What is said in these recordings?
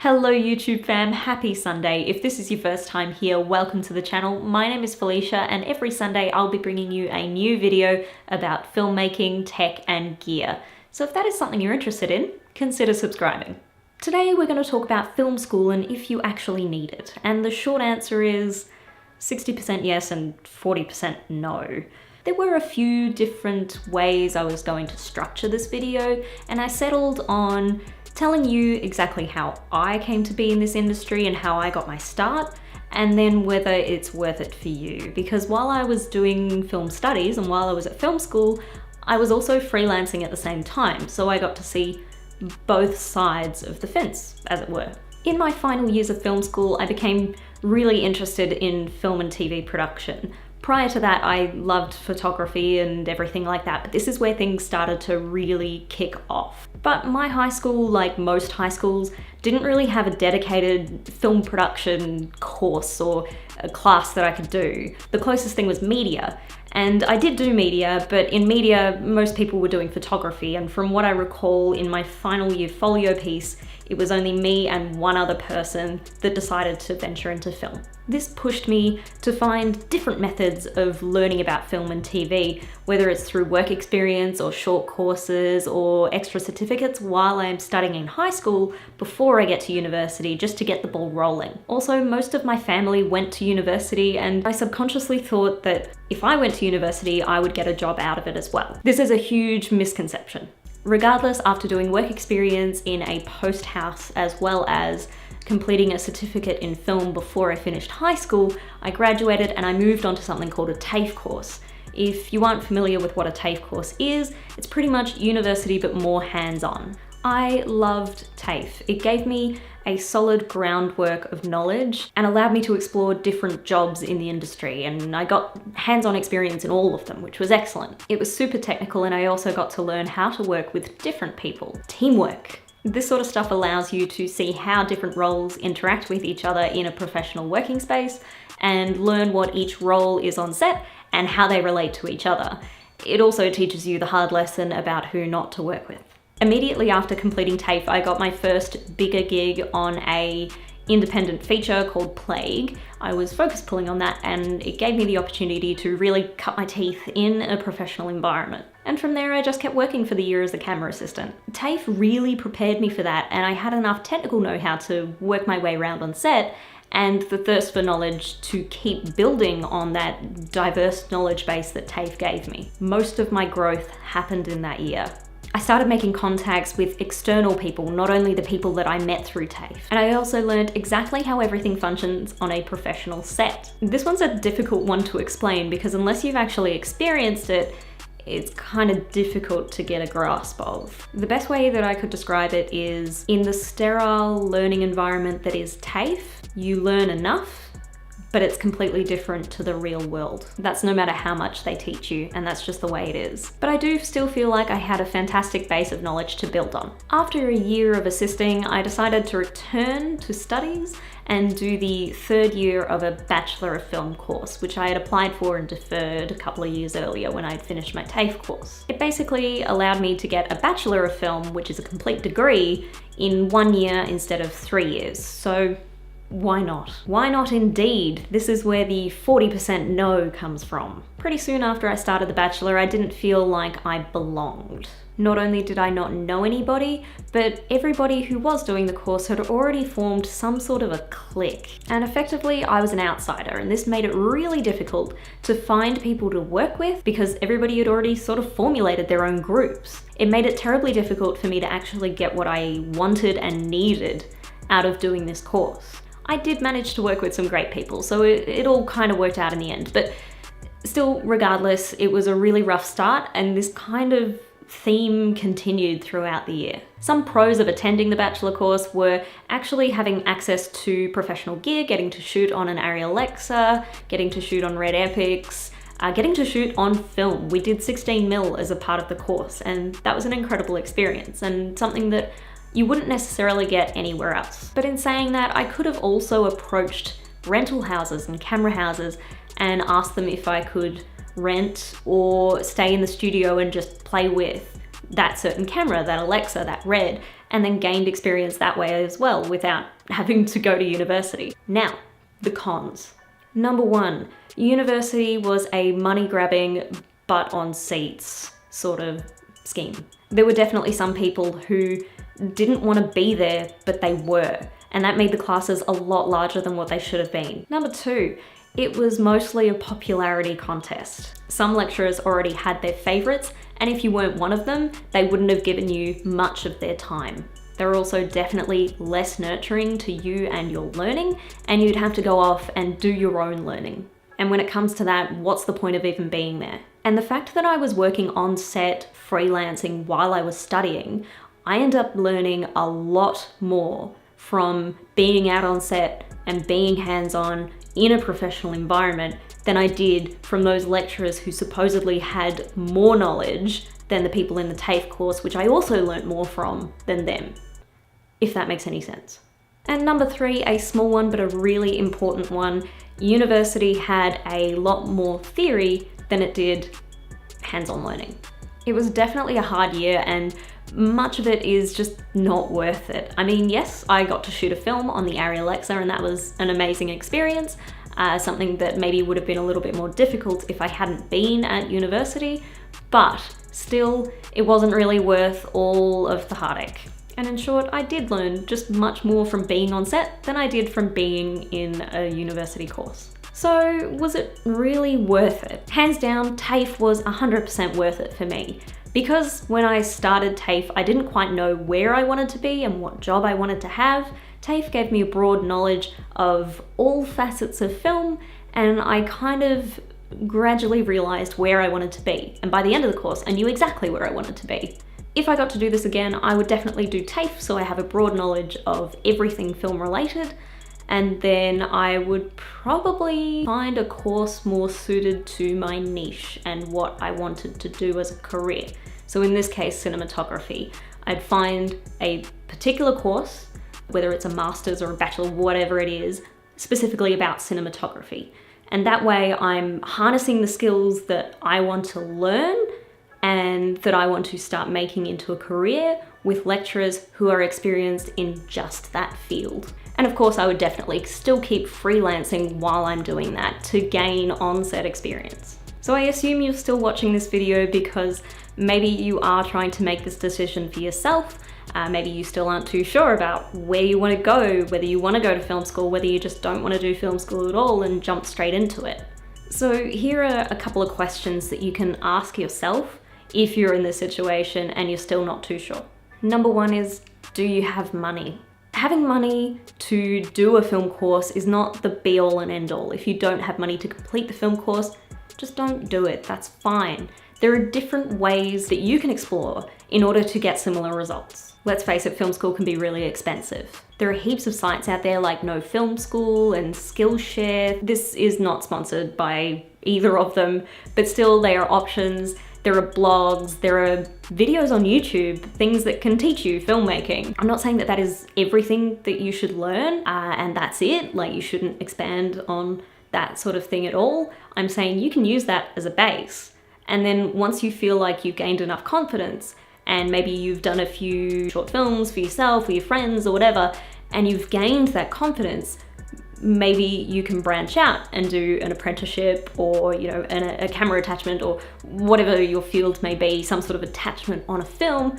Hello YouTube fam, happy Sunday. If this is your first time here, welcome to the channel. My name is Felicia and every Sunday I'll be bringing you a new video about filmmaking, tech and gear. So if that is something you're interested in, consider subscribing. Today we're going to talk about film school and if you actually need it. And the short answer is 60% yes and 40% no. There were a few different ways I was going to structure this video and I settled on telling you exactly how I came to be in this industry and how I got my start, and then whether it's worth it for you. Because while I was doing film studies and while I was at film school, I was also freelancing at the same time, so I got to see both sides of the fence, as it were. In my final years of film school, I became really interested in film and TV production. Prior to that, I loved photography and everything like that, but this is where things started to really kick off. But my high school, like most high schools, didn't really have a dedicated film production course or a class that I could do. The closest thing was media. And I did do media, but in media, most people were doing photography. And from what I recall in my final year folio piece, it was only me and one other person that decided to venture into film. This pushed me to find different methods of learning about film and TV, whether it's through work experience or short courses or extra certificates while I'm studying in high school before I get to university, just to get the ball rolling. Also, most of my family went to university and I subconsciously thought that if I went to university, I would get a job out of it as well. This is a huge misconception. Regardless, after doing work experience in a post house as well as completing a certificate in film before I finished high school, I graduated and I moved on to something called a TAFE course. If you aren't familiar with what a TAFE course is, it's pretty much university but more hands-on. I loved TAFE. It gave me a solid groundwork of knowledge and allowed me to explore different jobs in the industry, and I got hands-on experience in all of them, which was excellent. It was super technical and I also got to learn how to work with different people. Teamwork. This sort of stuff allows you to see how different roles interact with each other in a professional working space and learn what each role is on set and how they relate to each other. It also teaches you the hard lesson about who not to work with. Immediately after completing TAFE, I got my first bigger gig on a independent feature called Plague. I was focus pulling on that and it gave me the opportunity to really cut my teeth in a professional environment. And from there I just kept working for the year as a camera assistant. TAFE really prepared me for that and I had enough technical know-how to work my way around on set and the thirst for knowledge to keep building on that diverse knowledge base that TAFE gave me. Most of my growth happened in that year. I started making contacts with external people, not only the people that I met through TAFE. And I also learned exactly how everything functions on a professional set. This one's a difficult one to explain because unless you've actually experienced it, it's kind of difficult to get a grasp of. The best way that I could describe it is in the sterile learning environment that is TAFE, you learn enough, but it's completely different to the real world. That's no matter how much they teach you, and that's just the way it is. But I do still feel like I had a fantastic base of knowledge to build on. After a year of assisting, I decided to return to studies and do the third year of a Bachelor of Film course, which I had applied for and deferred a couple of years earlier when I had finished my TAFE course. It basically allowed me to get a Bachelor of Film, which is a complete degree, in 1 year instead of 3 years. So why not? Why not indeed? This is where the 40% no comes from. Pretty soon after I started The Bachelor, I didn't feel like I belonged. Not only did I not know anybody, but everybody who was doing the course had already formed some sort of a clique. And effectively, I was an outsider, and this made it really difficult to find people to work with because everybody had already sort of formulated their own groups. It made it terribly difficult for me to actually get what I wanted and needed out of doing this course. I did manage to work with some great people, so it all kind of worked out in the end, but still, regardless, it was a really rough start and this kind of theme continued throughout the year. Some pros of attending the Bachelor course were actually having access to professional gear, getting to shoot on an Arri Alexa, getting to shoot on Red Epics, getting to shoot on film. We did 16mm as a part of the course and that was an incredible experience and something that you wouldn't necessarily get anywhere else. But in saying that, I could have also approached rental houses and camera houses and asked them if I could rent or stay in the studio and just play with that certain camera, that Alexa, that Red, and then gained experience that way as well without having to go to university. Now, the cons. Number one, university was a money-grabbing, butt-on-seats sort of scheme. There were definitely some people who didn't want to be there, but they were, and that made the classes a lot larger than what they should have been. Number two, it was mostly a popularity contest. Some lecturers already had their favorites, and if you weren't one of them, they wouldn't have given you much of their time. They were also definitely less nurturing to you and your learning, and you'd have to go off and do your own learning. And when it comes to that, what's the point of even being there? And the fact that I was working on set, freelancing while I was studying, I ended up learning a lot more from being out on set and being hands-on in a professional environment than I did from those lecturers who supposedly had more knowledge than the people in the TAFE course, which I also learnt more from than them, if that makes any sense. And number three, a small one but a really important one, university had a lot more theory than it did hands-on learning. It was definitely a hard year, and much of it is just not worth it. I mean, yes, I got to shoot a film on the Arri Alexa, and that was an amazing experience, something that maybe would have been a little bit more difficult if I hadn't been at university, but still, it wasn't really worth all of the heartache. And in short, I did learn just much more from being on set than I did from being in a university course. So was it really worth it? Hands down, TAFE was 100% worth it for me. Because when I started TAFE, I didn't quite know where I wanted to be and what job I wanted to have. TAFE gave me a broad knowledge of all facets of film, and I kind of gradually realized where I wanted to be. And by the end of the course, I knew exactly where I wanted to be. If I got to do this again, I would definitely do TAFE, so I have a broad knowledge of everything film related, and then I would probably find a course more suited to my niche and what I wanted to do as a career. So in this case, cinematography. I'd find a particular course, whether it's a master's or a bachelor, whatever it is, specifically about cinematography. And that way I'm harnessing the skills that I want to learn and that I want to start making into a career with lecturers who are experienced in just that field. And of course, I would definitely still keep freelancing while I'm doing that to gain on-set experience. So I assume you're still watching this video because maybe you are trying to make this decision for yourself. Maybe you still aren't too sure about where you want to go, whether you want to go to film school, whether you just don't want to do film school at all and jump straight into it. So here are a couple of questions that you can ask yourself if you're in this situation and you're still not too sure. Number one is, do you have money? Having money to do a film course is not the be all and end all. If you don't have money to complete the film course, just don't do it, that's fine. There are different ways that you can explore in order to get similar results. Let's face it, film school can be really expensive. There are heaps of sites out there like No Film School and Skillshare. This is not sponsored by either of them, but still they are options. There are blogs, there are videos on YouTube, things that can teach you filmmaking. I'm not saying that that is everything that you should learn and that's it, like you shouldn't expand on that sort of thing at all. I'm saying you can use that as a base. And then once you feel like you've gained enough confidence and maybe you've done a few short films for yourself or your friends or whatever, and you've gained that confidence, maybe you can branch out and do an apprenticeship or, you know, a camera attachment or whatever your field may be, some sort of attachment on a film,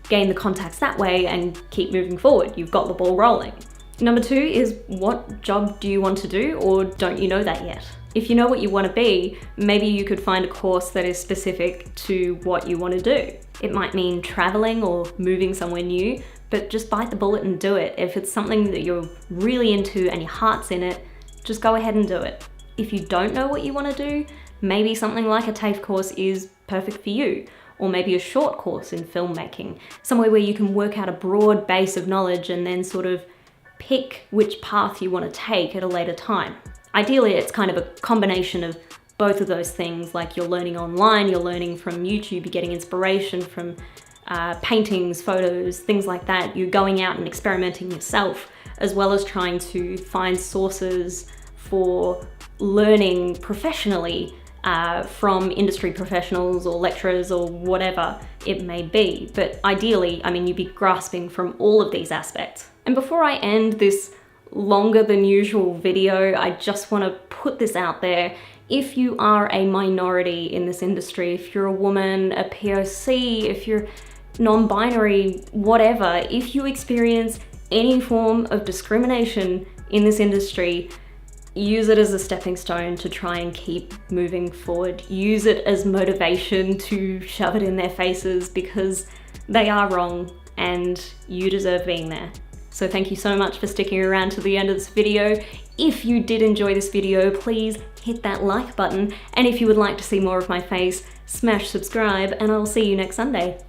gain the contacts that way and keep moving forward. You've got the ball rolling. Number two is, what job do you want to do, or don't you know that yet? If you know what you want to be, maybe you could find a course that is specific to what you want to do. It might mean traveling or moving somewhere new, but just bite the bullet and do it. If it's something that you're really into and your heart's in it, just go ahead and do it. If you don't know what you want to do, maybe something like a TAFE course is perfect for you, or maybe a short course in filmmaking, somewhere where you can work out a broad base of knowledge and then sort of pick which path you want to take at a later time. Ideally, it's kind of a combination of both of those things, like you're learning online, you're learning from YouTube, you're getting inspiration from paintings, photos, things like that. You're going out and experimenting yourself, as well as trying to find sources for learning professionally from industry professionals or lecturers or whatever it may be. But ideally, I mean, you'd be grasping from all of these aspects. And before I end this longer than usual video, I just want to put this out there. If you are a minority in this industry, if you're a woman, a POC, if you're non-binary, whatever, if you experience any form of discrimination in this industry, use it as a stepping stone to try and keep moving forward. Use it as motivation to shove it in their faces, because they are wrong and you deserve being there. So thank you so much for sticking around to the end of this video. If you did enjoy this video, please hit that like button. And if you would like to see more of my face, smash subscribe, and I'll see you next Sunday.